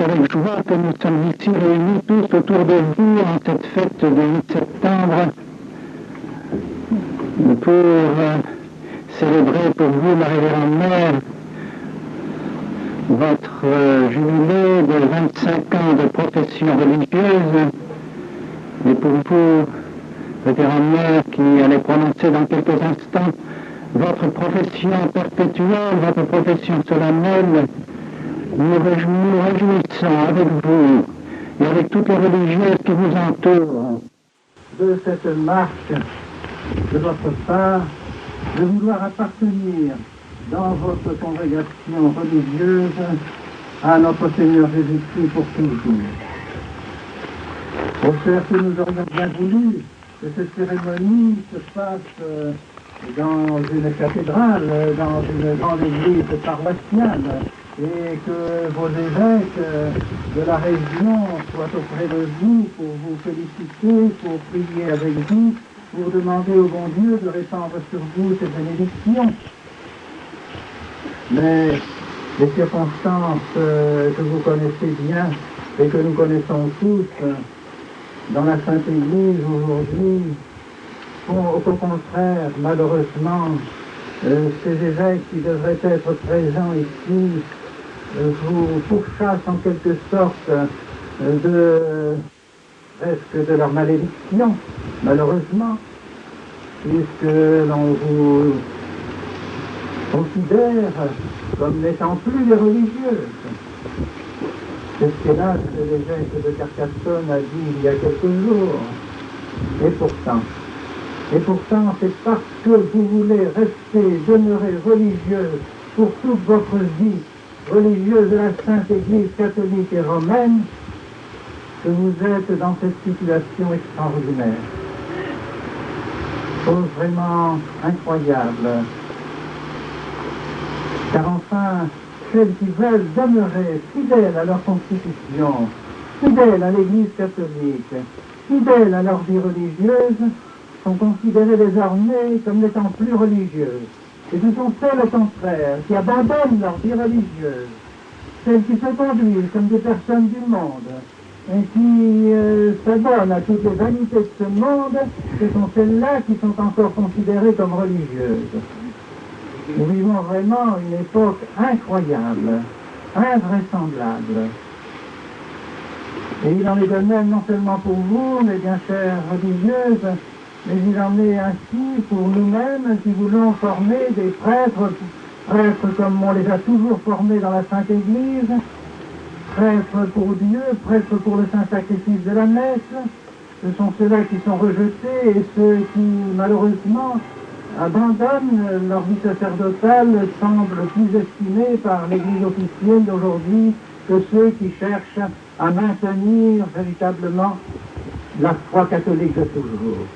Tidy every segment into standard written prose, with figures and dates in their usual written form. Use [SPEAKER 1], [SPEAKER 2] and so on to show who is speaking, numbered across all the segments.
[SPEAKER 1] avec joie que nous sommes ici réunis tous autour de vous en cette fête de 8 septembre pour célébrer pour vous, la Révérende Mère, votre jubilé de 25 ans de profession religieuse, et pour vous, Révérende Mère, qui allait prononcer dans quelques instants votre profession perpétuelle, votre profession solennelle. Nous réjouissons avec vous et avec toutes les religieuses qui vous entourent de cette marche de votre part, de vouloir appartenir dans votre congrégation religieuse à notre Seigneur Jésus-Christ pour toujours. Au certes, nous aurions bien voulu que cette cérémonie se fasse dans une cathédrale, dans une grande église paroissiale, et que vos évêques de la région soient auprès de vous pour vous féliciter, pour prier avec vous, pour demander au bon Dieu de répandre sur vous ses bénédictions. Mais les circonstances que vous connaissez bien et que nous connaissons tous dans la Sainte Église aujourd'hui font au contraire, malheureusement, ces évêques qui devraient être présents ici vous pourchassent en quelque sorte presque de leur malédiction, malheureusement, puisque l'on vous considère comme n'étant plus des religieuses. C'est ce qu'hélas l'évêque de Carcassonne a dit il y a quelques jours. Et pourtant, c'est parce que vous voulez rester, demeurer religieuse pour toute votre vie, religieuse de la Sainte Église catholique et romaine, que vous êtes dans cette situation extraordinaire. Chose vraiment incroyable. Car enfin, celles qui veulent demeurer fidèles à leur constitution, fidèles à l'Église catholique, fidèles à leur vie religieuse, sont considérées désormais comme n'étant plus religieuses. Et ce sont celles, au contraire, qui abandonnent leur vie religieuse, celles qui se conduisent comme des personnes du monde, et qui s'adonnent à toutes les vanités de ce monde, ce sont celles-là qui sont encore considérées comme religieuses. Nous vivons vraiment une époque incroyable, invraisemblable. Et il en est de même non seulement pour vous, mes bien chères religieuses, mais il en est ainsi pour nous-mêmes qui voulons former des prêtres, prêtres comme on les a toujours formés dans la Sainte Église, prêtres pour Dieu, prêtres pour le saint sacrifice de la messe. Ce sont ceux-là qui sont rejetés et ceux qui, malheureusement, abandonnent leur vie sacerdotale, semblent plus estimés par l'Église officielle d'aujourd'hui que ceux qui cherchent à maintenir véritablement la foi catholique de toujours.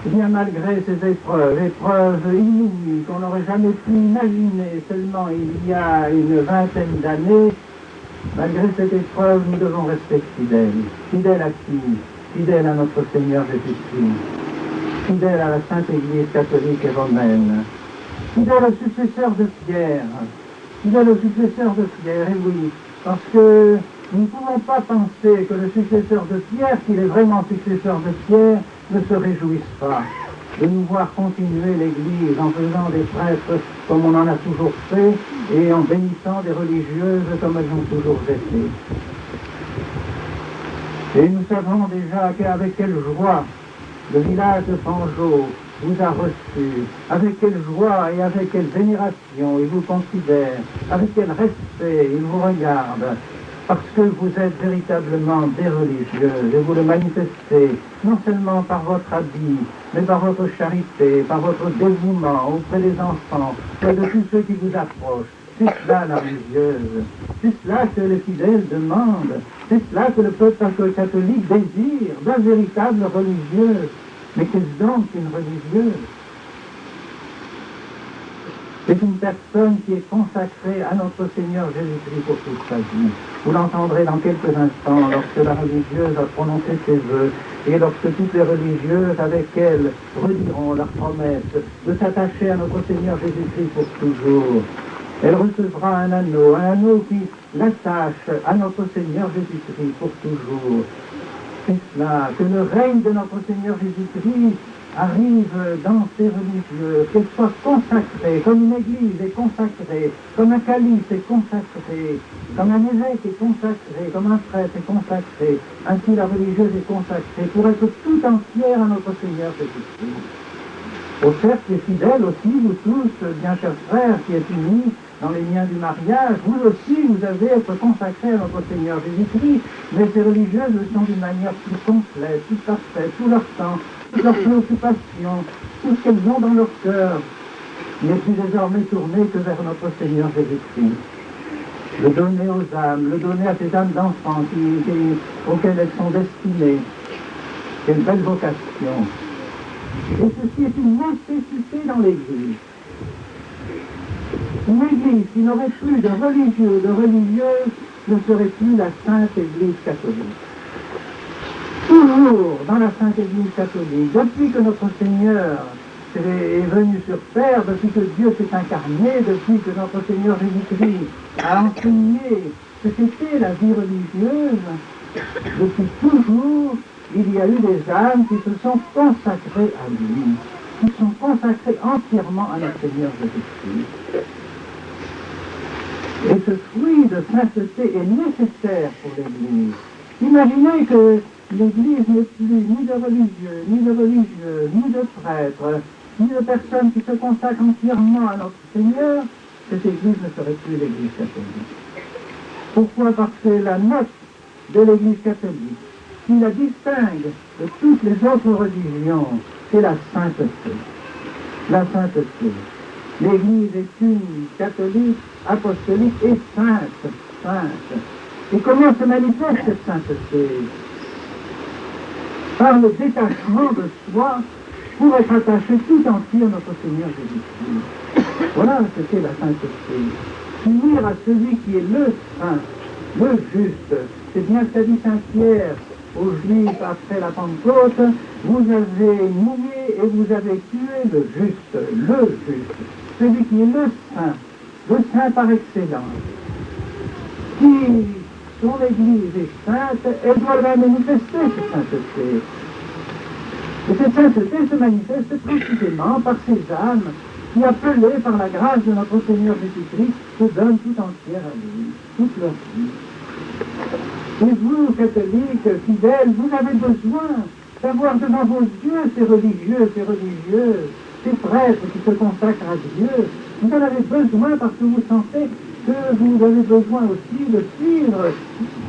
[SPEAKER 1] Eh bien, malgré ces épreuves inouïes qu'on n'aurait jamais pu imaginer seulement il y a une vingtaine d'années, malgré cette épreuve, nous devons rester fidèles. Fidèles à qui? Fidèles à notre Seigneur Jésus-Christ. Fidèles à la Sainte Église catholique et romaine. Fidèles aux successeurs de Pierre. Fidèles aux successeurs de Pierre, et oui, parce que nous ne pouvons pas penser que le successeur de Pierre, s'il est vraiment successeur de Pierre, ne se réjouisse pas de nous voir continuer l'Église en faisant des prêtres comme on en a toujours fait et en bénissant des religieuses comme elles ont toujours été. Et nous savons déjà qu'avec quelle joie le village de Fangeau vous a reçu, avec quelle joie et avec quelle vénération il vous considère, avec quel respect il vous regarde, parce que vous êtes véritablement des religieuses et vous le manifestez non seulement par votre habit, mais par votre charité, par votre dévouement auprès des enfants, auprès de tous ceux qui vous approchent. C'est cela la religieuse, c'est cela que les fidèles demandent, c'est cela que le peuple catholique désire d'un véritable religieux. Mais qu'est-ce donc une religieuse? C'est une personne qui est consacrée à notre Seigneur Jésus-Christ pour toute sa vie. Vous l'entendrez dans quelques instants lorsque la religieuse a prononcé ses vœux et lorsque toutes les religieuses avec elle rediront leur promesse de s'attacher à notre Seigneur Jésus-Christ pour toujours. Elle recevra un anneau qui l'attache à notre Seigneur Jésus-Christ pour toujours. C'est cela, que le règne de notre Seigneur Jésus-Christ arrive dans ces religieux, qu'elles soient consacrées, comme une église est consacrée, comme un calice est consacré, comme un évêque est consacré, comme un prêtre est consacré, ainsi la religieuse est consacrée pour être tout entière à notre Seigneur Jésus-Christ. Au cercle des fidèles aussi, vous tous, bien chers frères, qui êtes unis dans les liens du mariage, vous aussi, vous avez à être consacrés à notre Seigneur Jésus-Christ, mais ces religieuses le sont d'une manière plus complète, plus parfaite, tout leur temps, toutes leurs préoccupations, tout ce qu'elles ont dans leur cœur, n'est plus désormais tourné que vers notre Seigneur Jésus-Christ. Le donner aux âmes, le donner à ces âmes d'enfants auxquelles elles sont destinées. Quelle belle vocation. Et ceci est une nécessité dans l'Église. Une Église qui n'aurait plus de religieux, de religieuses, ne serait plus la Sainte Église catholique. Toujours dans la Sainte Église catholique, depuis que notre Seigneur est venu sur terre, depuis que Dieu s'est incarné, depuis que notre Seigneur Jésus-Christ a enseigné ce qu'était la vie religieuse, depuis toujours, il y a eu des âmes qui se sont consacrées à lui, qui sont consacrées entièrement à notre Seigneur Jésus-Christ. Et ce fruit de sainteté est nécessaire pour l'Église. Imaginez que l'Église n'est plus ni de religieux, ni de prêtres, ni de personnes qui se consacrent entièrement à notre Seigneur. Cette Église ne serait plus l'Église catholique. Pourquoi? Parce que la note de l'Église catholique, qui la distingue de toutes les autres religions, c'est la sainteté. La sainteté. L'Église est une, catholique, apostolique et sainte. Et comment se manifeste cette sainteté? Par le détachement de soi pour être attaché tout entier à notre Seigneur Jésus-Christ. Voilà ce qu'est la sainteté. Unir à celui qui est le saint, le juste. C'est bien ce qu'a dit Saint Pierre aux Juifs après la Pentecôte. Vous avez nié et vous avez tué le juste, celui qui est le saint par excellence. Si son Église est sainte, elle doit la manifester, cette sainteté. Et cette sainteté se manifeste précisément par ces âmes qui, appelées par la grâce de notre Seigneur Jésus-Christ, se donnent tout entière à lui, toute leur vie. Et vous, catholiques, fidèles, vous avez besoin d'avoir devant vos yeux ces religieux, ces religieuses, ces prêtres qui se consacrent à Dieu. Vous en avez besoin parce que vous sentez que vous avez besoin aussi de suivre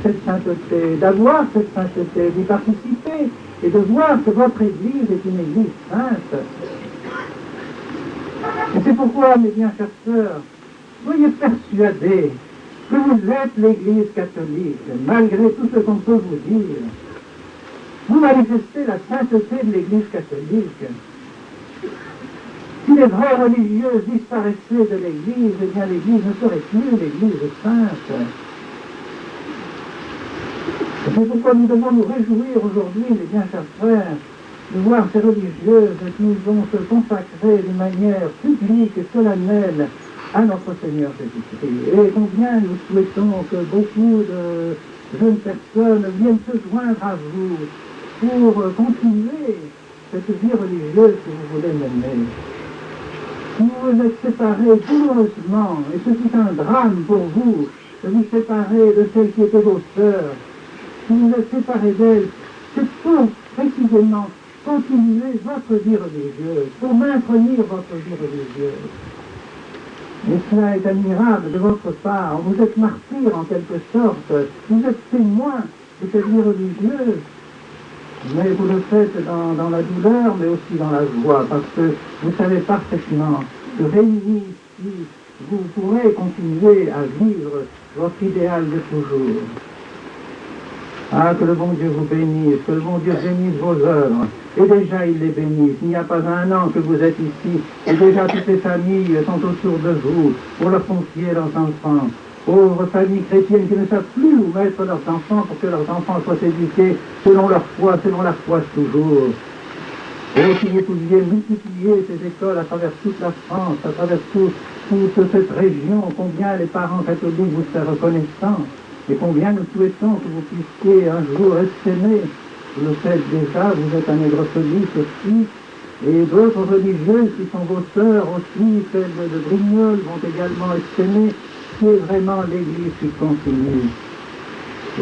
[SPEAKER 1] cette sainteté, d'avoir cette sainteté, d'y participer et de voir que votre Église est une Église sainte. Et c'est pourquoi, mes bien chères sœurs, soyez persuadés que vous êtes l'Église catholique, malgré tout ce qu'on peut vous dire. Vous manifestez la sainteté de l'Église catholique. Si les vraies religieuses disparaissaient de l'Église, eh bien l'Église ne serait plus l'Église sainte. C'est pourquoi nous devons nous réjouir aujourd'hui, mes bien chers frères, de voir ces religieuses qui vont se consacrer d'une manière publique et solennelle à notre Seigneur Jésus-Christ. Et combien nous souhaitons que beaucoup de jeunes personnes viennent se joindre à vous pour continuer cette vie religieuse que vous voulez mener. Si vous êtes séparés douloureusement, et ce qui est un drame pour vous, de vous séparer de celles qui étaient vos sœurs, si vous êtes séparés d'elles, c'est pour précisément continuer votre vie religieuse, pour maintenir votre vie religieuse. Et cela est admirable de votre part. Vous êtes martyr en quelque sorte. Vous êtes témoin de cette vie religieuse. Mais vous le faites dans la douleur, mais aussi dans la joie, parce que vous savez parfaitement que réunis ici, vous pourrez continuer à vivre votre idéal de toujours. Ah, que le bon Dieu vous bénisse, que le bon Dieu bénisse vos œuvres. Et déjà, il les bénisse. Il n'y a pas un an que vous êtes ici, et déjà toutes les familles sont autour de vous pour leur confier leurs enfants. Pauvres familles chrétiennes qui ne savent plus où mettre leurs enfants pour que leurs enfants soient éduqués selon leur foi toujours. Et si vous pouviez multiplier ces écoles à travers toute la France, à travers tous toute cette région, combien les parents catholiques vous sont reconnaissants et combien nous souhaitons que vous puissiez un jour s'aimer. Vous le faites déjà, vous êtes un négrophobie aussi, et d'autres religieuses qui sont vos sœurs aussi, celles de Brignoles, vont également s'aimer. C'est vraiment l'Église qui continue.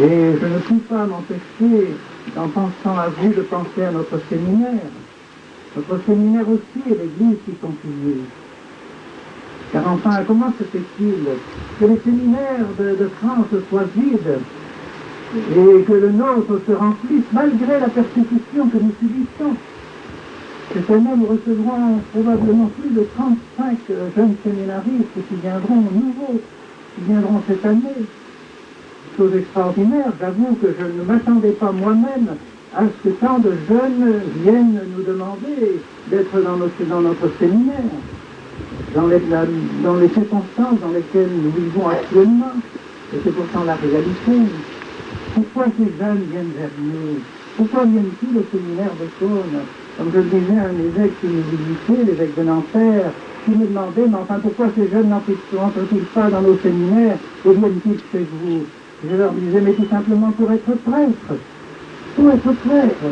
[SPEAKER 1] Et je ne puis pas m'empêcher, en pensant à vous, de penser à notre séminaire. Notre séminaire aussi est l'Église qui continue. Car enfin, comment se fait-il que les séminaires de France soient vides et que le nôtre se remplisse malgré la persécution que nous subissons? Cette année, nous recevrons probablement plus de 35 jeunes séminaristes qui viendront nouveaux, qui viendront cette année. Chose extraordinaire, j'avoue que je ne m'attendais pas moi-même à ce que tant de jeunes viennent nous demander d'être dans notre séminaire, dans les circonstances dans lesquelles nous vivons actuellement. Et c'est pourtant la réalité. Pourquoi ces jeunes viennent vers nous? Pourquoi viennent-ils au séminaire de Cône? Comme je le disais à un évêque qui nous visitait, l'évêque de Nanterre, qui me demandait, mais enfin pourquoi ces jeunes n'entrent-ils pas dans nos séminaires et viennent-ils chez vous? Je leur disais, mais tout simplement pour être prêtres. Pour être prêtres.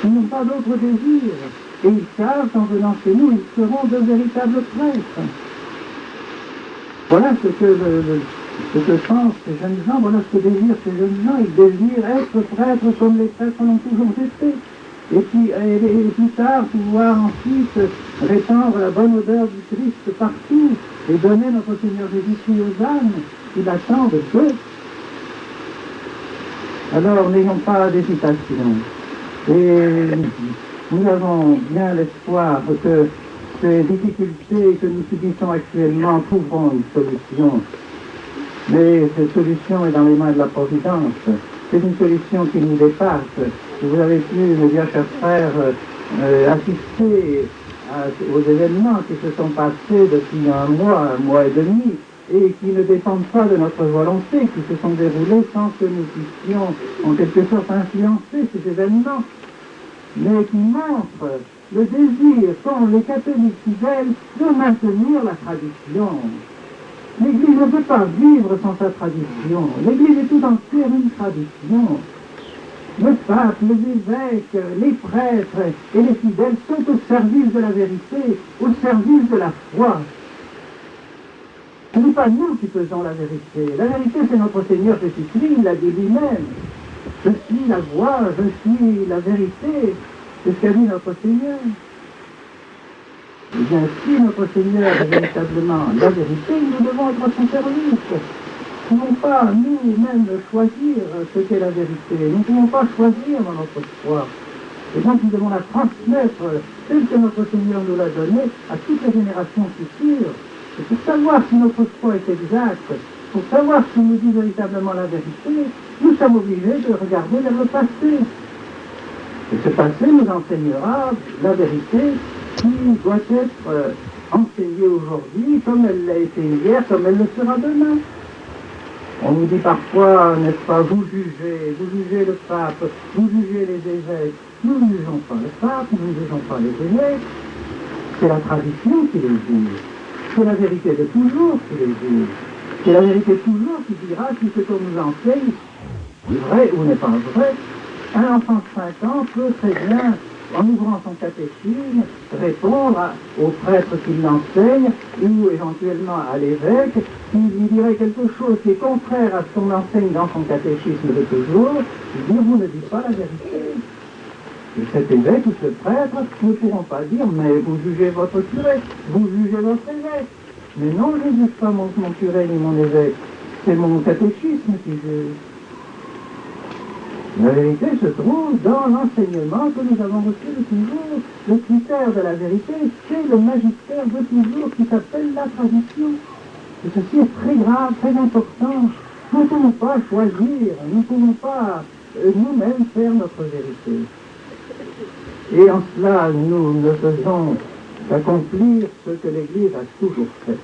[SPEAKER 1] Ils n'ont pas d'autre désir. Et ils savent qu'en venant chez nous, ils seront de véritables prêtres. Voilà ce que pensent ces jeunes gens, voilà ce que désirent ces jeunes gens. Ils désirent être prêtres comme les prêtres l'ont toujours été. Et puis, et plus tard, pouvoir ensuite répandre la bonne odeur du Christ partout et donner notre Seigneur Jésus-Christ aux âmes qui l'attendent d'eux. Alors, n'ayons pas d'hésitation. Et nous avons bien l'espoir que ces difficultés que nous subissons actuellement trouveront une solution. Mais cette solution est dans les mains de la Providence. C'est une solution qui nous dépasse. Vous avez pu, mes bien chers frères, assister aux événements qui se sont passés depuis un mois et demi, et qui ne dépendent pas de notre volonté, qui se sont déroulés sans que nous puissions en quelque sorte influencer ces événements, mais qui montrent le désir qu'ont les catholiques fidèles de maintenir la tradition. L'Église ne peut pas vivre sans sa tradition. L'Église est tout entière une tradition. Le pape, les évêques, les prêtres et les fidèles sont au service de la vérité, au service de la foi. Ce n'est pas nous qui faisons la vérité. La vérité, c'est notre Seigneur Jésus-Christ, il l'a dit lui-même. Je suis la voie, je suis la vérité. C'est ce qu'a dit notre Seigneur. Eh bien, si notre Seigneur est véritablement la vérité, nous devons être son service. Nous ne pouvons pas nous-mêmes choisir ce qu'est la vérité. Nous ne pouvons pas choisir dans notre foi. Et donc nous devons la transmettre, telle que notre Seigneur nous l'a donnée, à toutes les générations futures. Et pour savoir si notre foi est exacte, pour savoir si nous dit véritablement la vérité, nous sommes obligés de regarder vers le passé. Et ce passé nous enseignera la vérité qui doit être enseignée aujourd'hui, comme elle l'a été hier, comme elle le sera demain. On nous dit parfois, n'est-ce pas, vous jugez le pape, vous jugez les évêques. Nous ne jugeons pas le pape, nous ne jugeons pas les évêques. C'est la tradition qui les juge. C'est la vérité de toujours qui les juge. C'est la vérité toujours qui dira si ce qu'on nous enseigne est vrai ou n'est pas vrai. Un enfant de 5 ans peut très bien, en ouvrant son catéchisme, répondre au prêtre qui l'enseigne ou éventuellement à l'évêque qui lui dirait quelque chose qui est contraire à ce qu'on enseigne dans son catéchisme de toujours, dire vous ne dites pas la vérité. Et cet évêque ou ce prêtre ne pourront pas dire mais vous jugez votre curé, vous jugez votre évêque. Mais non, je ne juge pas mon curé ni mon évêque, c'est mon catéchisme qui juge. La vérité se trouve dans l'enseignement que nous avons reçu de toujours. Le critère de la vérité, c'est le magistère de toujours qui s'appelle la tradition. Et ceci est très grave, très important. Nous ne pouvons pas choisir, nous ne pouvons pas nous-mêmes faire notre vérité. Et en cela, nous ne faisons qu'accomplir ce que l'Église a toujours fait.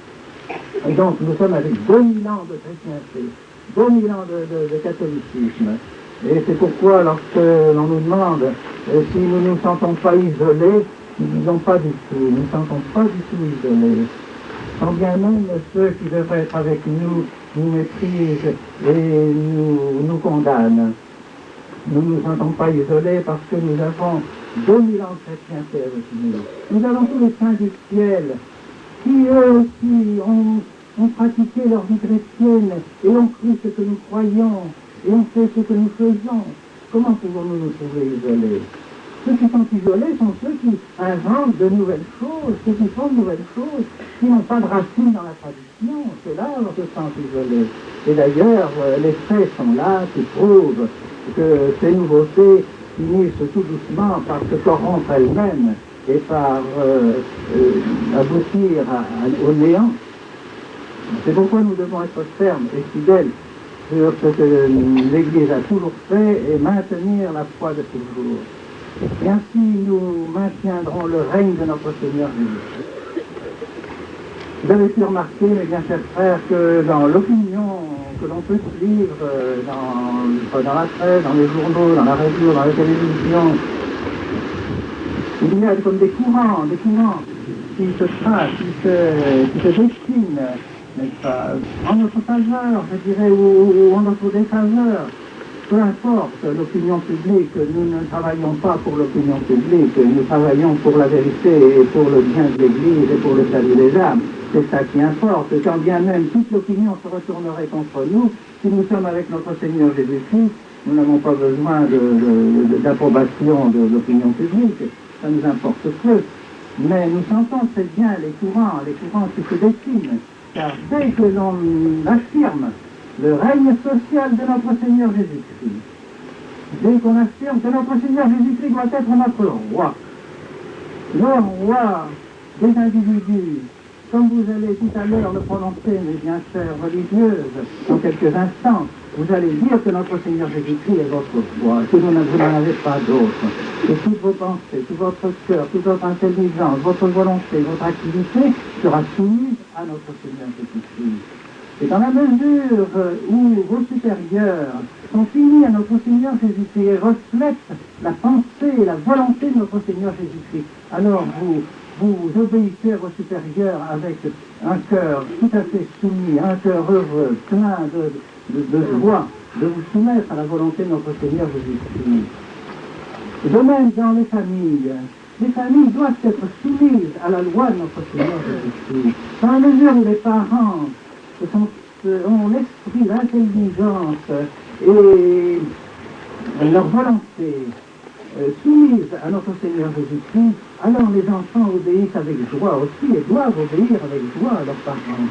[SPEAKER 1] Et donc, nous sommes avec 2000 ans de chrétienté, 2000 ans de catholicisme. Et c'est pourquoi, lorsque l'on nous demande si nous ne nous sentons pas isolés, nous ne disons pas du tout, nous ne nous sentons pas du tout isolés. quand bien même ceux qui devraient être avec nous nous méprisent et nous condamnent. Nous ne nous sentons pas isolés parce que nous avons 2000 ans de chrétienté avec nous. Nous avons tous les saints du ciel qui, eux aussi, ont pratiqué leur vie chrétienne et ont cru ce que nous croyons et ont fait ce que nous faisons. Comment pouvons-nous nous trouver isolés? Ceux qui sont isolés sont ceux qui inventent de nouvelles choses, ceux qui font de nouvelles choses, qui n'ont pas de racines dans la tradition. Ceux-là se sentent isolés. Et d'ailleurs, les faits sont là qui prouvent que ces nouveautés finissent tout doucement par se corrompre elles-mêmes et par aboutir au néant. C'est pourquoi nous devons être fermes et fidèles sur ce que l'Église a toujours fait et maintenir la foi de toujours. Et ainsi nous maintiendrons le règne de notre Seigneur Jésus. Vous avez pu remarquer, mes bien chers frères, que dans l'opinion que l'on peut suivre dans la presse, dans les journaux, dans la radio, dans la télévision, il y a comme des courants qui se tracent, qui se dessinent, n'est-ce pas, en notre faveur, je dirais, ou en notre défaveur. Peu importe l'opinion publique, nous ne travaillons pas pour l'opinion publique, nous travaillons pour la vérité et pour le bien de l'Église et pour le salut des âmes. C'est ça qui importe. Quand bien même toute l'opinion se retournerait contre nous, si nous sommes avec notre Seigneur Jésus-Christ, nous n'avons pas besoin d'approbation de l'opinion publique. Ça nous importe peu. Mais nous sentons très bien les courants qui se dessinent. Car dès que l'on affirme le règne social de notre Seigneur Jésus-Christ, dès qu'on affirme que notre Seigneur Jésus-Christ doit être notre roi, le roi des individus, comme vous allez tout à l'heure le prononcer, mes bien chères religieuses, dans quelques instants, vous allez dire que notre Seigneur Jésus-Christ est votre roi, que vous n'en avez pas d'autre, que toutes vos pensées, tout votre cœur, toute votre intelligence, votre volonté, votre activité sera soumise à notre Seigneur Jésus-Christ. Et dans la mesure où vos supérieurs sont unis à notre Seigneur Jésus-Christ et reflètent la pensée et la volonté de notre Seigneur Jésus-Christ, alors vous obéissez à vos supérieurs avec un cœur tout à fait soumis, un cœur heureux, plein de joie, de vous soumettre à la volonté de notre Seigneur Jésus-Christ. De même dans les familles doivent être soumises à la loi de notre Seigneur Jésus-Christ. Dans la mesure où les parents ont l'esprit, l'intelligence et leur volonté soumise à notre Seigneur Jésus-Christ, alors les enfants obéissent avec joie aussi et doivent obéir avec joie à leurs parents.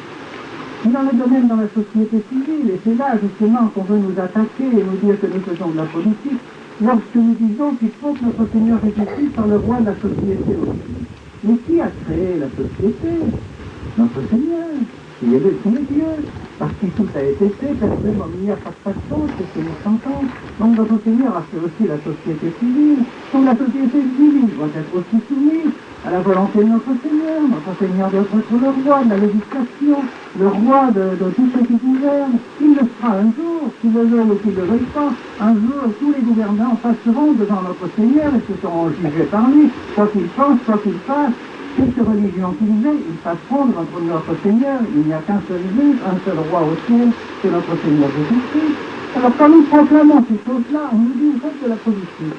[SPEAKER 1] Il en est de même dans la société civile, et c'est là justement qu'on veut nous attaquer et nous dire que nous faisons de la politique, lorsque nous disons qu'il faut que notre Seigneur Jésus-Christ soit le roi de la société aussi. Mais qui a créé la société? Notre Seigneur. Il est Dieu, parce que tout a été fait, personne n'y a pas de façon, c'est ce que nous sentons. Donc notre Seigneur a fait aussi la société civile. Donc la société civile doit être aussi soumise à la volonté de notre Seigneur. Notre Seigneur doit être le roi de la législation, le roi de tout ce qui gouverne. Il le sera un jour, qu'ils le veulent ou qu'ils ne le veuillent pas. Un jour, tous les gouvernants passeront devant notre Seigneur et se seront jugés par lui, quoi qu'ils pensent, quoi qu'ils fassent. Quelque religion qu'ils aient, ils passeront devant notre Seigneur. Il n'y a qu'un seul Dieu, un seul roi au ciel, c'est notre Seigneur Jésus-Christ. Alors quand nous proclamons ces choses-là, on nous dit, vous faites de la politique.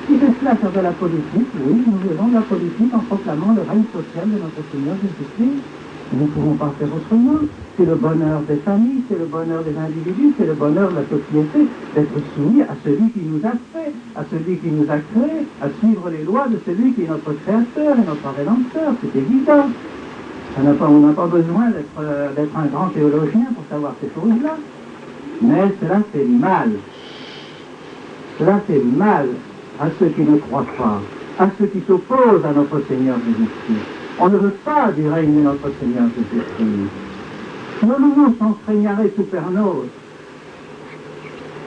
[SPEAKER 1] Si c'est cela faire de la politique, oui, nous faisons de la politique en proclamant le règne social de notre Seigneur Jésus-Christ. Nous ne pouvons pas faire autrement. C'est le bonheur des familles, c'est le bonheur des individus, c'est le bonheur de la société d'être soumis à celui qui nous a fait, à celui qui nous a créés, à suivre les lois de celui qui est notre créateur et notre rédempteur. C'est évident. On n'a pas besoin d'être un grand théologien pour savoir ces choses-là. Mais cela fait mal. Cela fait mal à ceux qui ne croient pas, à ceux qui s'opposent à notre Seigneur Jésus-Christ. On ne veut pas du règne de notre Seigneur Jésus-Christ. Nolumus ensegnare super nos.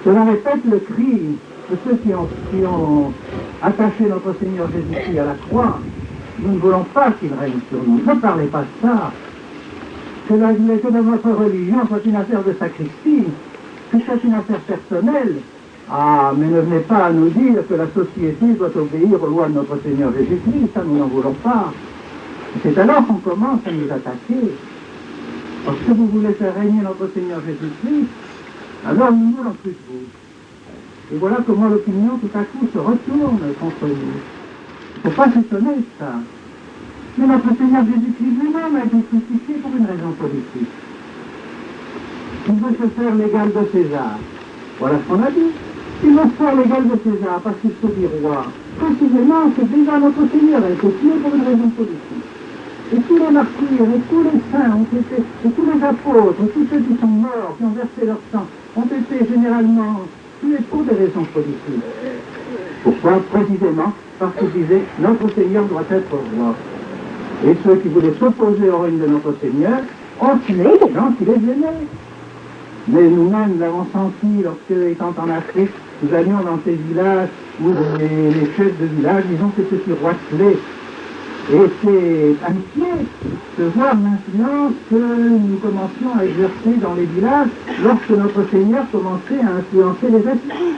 [SPEAKER 1] Cela répète le cri de ceux qui ont attaché notre Seigneur Jésus-Christ à la croix. Nous ne voulons pas qu'il règne sur nous. Ne parlez pas de ça. Que votre religion soit une affaire de sacristie, que c'est une affaire personnelle. Ah, mais ne venez pas à nous dire que la société doit obéir aux lois de notre Seigneur Jésus-Christ. Ça, nous n'en voulons pas. C'est alors qu'on commence à nous attaquer. Parce que vous voulez faire régner notre Seigneur Jésus-Christ, alors nous ne voulons plus de vous. Et voilà comment l'opinion tout à coup se retourne contre nous. Il ne faut pas s'étonner de ça. Mais notre Seigneur Jésus-Christ lui-même a été crucifié pour une raison politique. Il veut se faire l'égal de César. Voilà ce qu'on a dit. Il veut se faire l'égal de César parce qu'il se dit roi. Précisément, c'est déjà notre Seigneur a été tué pour une raison politique. Et tous les martyrs, et tous les saints ont été, et tous les apôtres, tous ceux qui sont morts, qui ont versé leur sang, ont été généralement tués pour des raisons politiques. Pourquoi? Précisément parce qu'ils disaient notre Seigneur doit être roi. Et ceux qui voulaient s'opposer au règne de notre Seigneur ont tué les gens qui les aimaient. Mais nous-mêmes l'avons senti lorsque, étant en Afrique, nous allions dans ces villages où les chefs de village, disons, ces petits roisselets, étaient inquiets de voir l'influence que nous commencions à exercer dans les villages lorsque notre Seigneur commençait à influencer les esprits.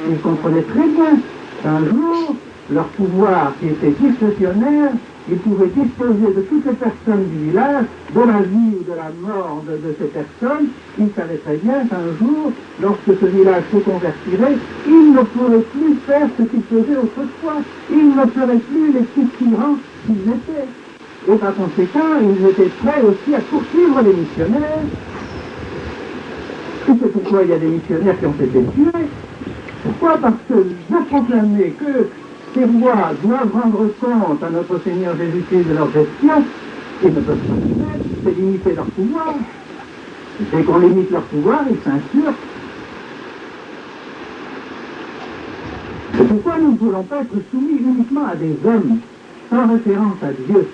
[SPEAKER 1] Ils comprenaient très bien qu'un jour, leur pouvoir qui était discrétionnaire, ils pouvaient disposer de toutes les personnes du village, de la vie ou de la mort de ces personnes. Ils savaient très bien qu'un jour, lorsque ce village se convertirait, ils ne pourraient plus faire ce qu'ils faisaient autrefois. Ils ne seraient plus les petits tyrans qu'ils étaient. Et par conséquent, ils étaient prêts aussi à poursuivre les missionnaires. Et c'est pourquoi il y a des missionnaires qui ont été tués. Pourquoi? Parce que de proclamer que ces rois doivent rendre compte à notre Seigneur Jésus-Christ de leur gestion, ils ne peuvent pas le faire, c'est limiter leur pouvoir. Et dès qu'on limite leur pouvoir, ils s'insurgent. C'est pourquoi nous ne voulons pas être soumis uniquement à des hommes, sans référence à Dieu.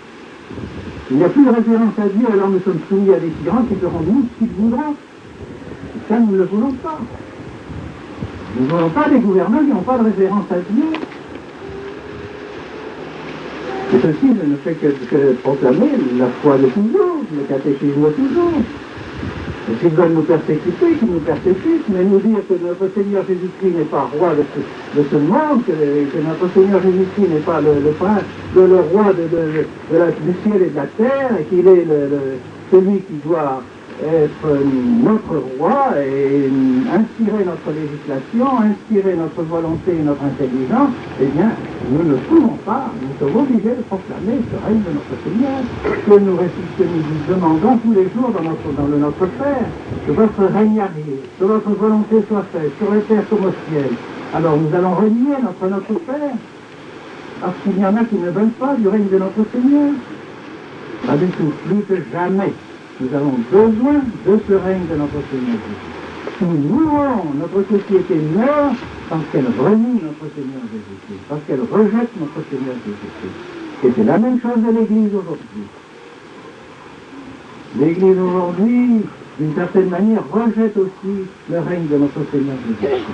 [SPEAKER 1] Il n'y a plus de référence à Dieu, alors nous sommes soumis à des tyrans qui feront de nous ce qu'ils voudront. Et ça, nous ne le voulons pas. Nous ne voulons pas des gouvernants qui n'ont pas de référence à Dieu. Et ceci ne fait que proclamer la foi de toujours, le catéchisme de toujours. Et s'ils veulent nous persécuter, qu'ils nous persécutent, mais nous dire que notre Seigneur Jésus-Christ n'est pas roi de ce monde, que notre Seigneur Jésus-Christ n'est pas le prince, le roi du ciel et de la terre, et qu'il est celui qui doit être notre roi et inspirer notre législation, inspirer notre volonté et notre intelligence, eh bien, nous ne pouvons pas, nous sommes obligés de proclamer ce règne de notre Seigneur, que nous demandons tous les jours dans le Notre Père, que votre règne arrive, que votre volonté soit faite, sur la terre comme au ciel. Alors nous allons renier notre Père, parce qu'il y en a qui ne veulent pas du règne de notre Seigneur. Pas du tout, plus que jamais. Nous avons besoin de ce règne de notre Seigneur Jésus. Nous mourons, notre société meurt parce qu'elle renie notre Seigneur Jésus-Christ, parce qu'elle rejette notre Seigneur Jésus-Christ. Et c'est la même chose de l'Église aujourd'hui. L'Église aujourd'hui, d'une certaine manière, rejette aussi le règne de notre Seigneur Jésus-Christ.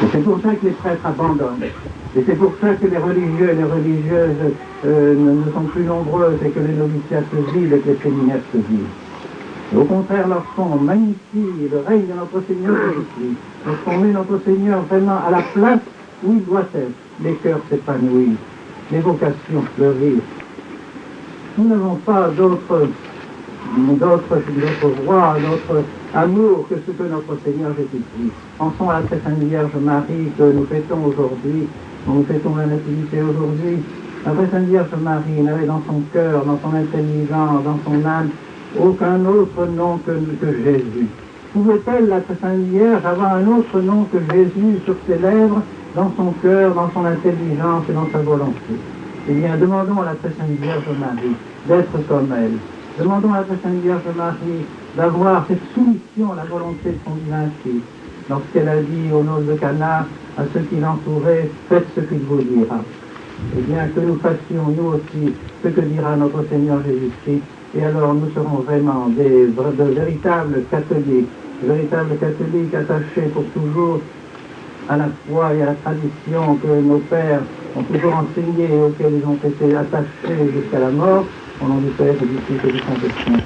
[SPEAKER 1] Et c'est pour ça que les prêtres abandonnent. Et c'est pour ça que les religieux et les religieuses ne sont plus nombreuses et que les noviciats se vident et que les séminaires se vident. Et au contraire, lorsqu'on magnifie le règne de notre Seigneur Jésus-Christ, lorsqu'on met notre Seigneur vraiment à la place où il doit être, les cœurs s'épanouissent, les vocations fleurissent. Nous n'avons pas d'autre roi, d'autre amour que ce que notre Seigneur Jésus-Christ. Pensons à la très sainte Vierge Marie que nous fêtons aujourd'hui, dont nous fêtons la Nativité aujourd'hui. La très sainte Vierge Marie n'avait dans son cœur, dans son intelligence, dans son âme, aucun autre nom que Jésus. Pouvait-elle, la très sainte Vierge, avoir un autre nom que Jésus sur ses lèvres, dans son cœur, dans son intelligence et dans sa volonté? Eh bien, demandons à la très sainte Vierge Marie d'être comme elle. Demandons à la très sainte Vierge Marie d'avoir cette soumission à la volonté de son divin Fils. Lorsqu'elle a dit aux noces de Cana à ceux qui l'entouraient, faites ce qu'il vous dira. Eh bien, que nous fassions nous aussi ce que dira notre Seigneur Jésus-Christ, et alors nous serons vraiment de véritables catholiques attachés pour toujours à la foi et à la tradition que nos pères ont toujours enseignée et auxquelles ils ont été attachés jusqu'à la mort, au nom du Père et du Fils et du Saint-Esprit.